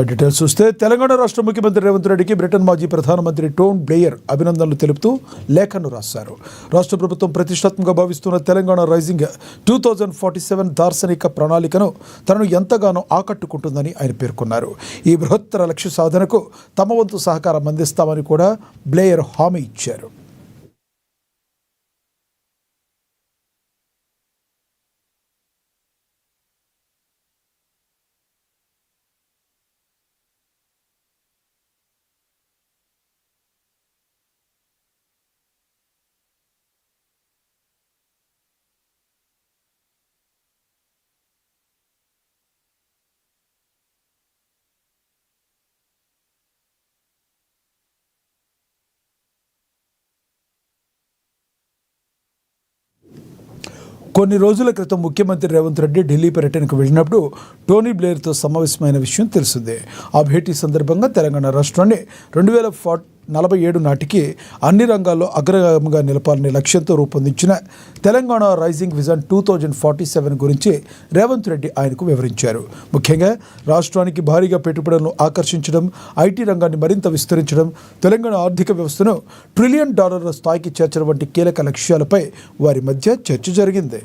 Details చూస్తే తెలంగాణ రాష్ట్ర ముఖ్యమంత్రి రేవంత్ రెడ్డికి బ్రిటన్ మాజీ ప్రధానమంత్రి టోనీ బ్లెయిర్ అభినందనలు తెలుపుతూ లేఖను రాశారు. రాష్ట్ర ప్రభుత్వం ప్రతిష్టాత్మకంగా భావిస్తున్న తెలంగాణ రైజింగ్ 2047 దార్శనిక ప్రణాళికను తనను ఎంతగానో ఆకట్టుకుంటుందని ఆయన పేర్కొన్నారు. ఈ బృహత్తర లక్ష్య సాధనకు తమ వంతు సహకారం అందిస్తామని కూడా బ్లెయిర్ హామీ ఇచ్చారు. కొన్ని రోజుల క్రితం ముఖ్యమంత్రి రేవంత్ రెడ్డి ఢిల్లీ పర్యటనకు వెళ్ళినప్పుడు టోనీ బ్లెయిర్తో సమావేశమైన విషయం తెలిసిందే. ఆ భేటీ సందర్భంగా తెలంగాణ రాష్ట్రాన్ని 2047 నాటికి అన్ని రంగాల్లో అగ్రగామిగా నిలపాలనే లక్ష్యంతో రూపొందించిన తెలంగాణ రైజింగ్ విజన్ 2047 గురించి రేవంత్ రెడ్డి ఆయనకు వివరించారు. ముఖ్యంగా రాష్ట్రానికి భారీగా పెట్టుబడులను ఆకర్షించడం, ఐటీ రంగాన్ని మరింత విస్తరించడం, తెలంగాణ ఆర్థిక వ్యవస్థను $1 ట్రిలియన్ స్థాయికి చేర్చడం వంటి కీలక లక్ష్యాలపై వారి మధ్య చర్చ జరిగింది.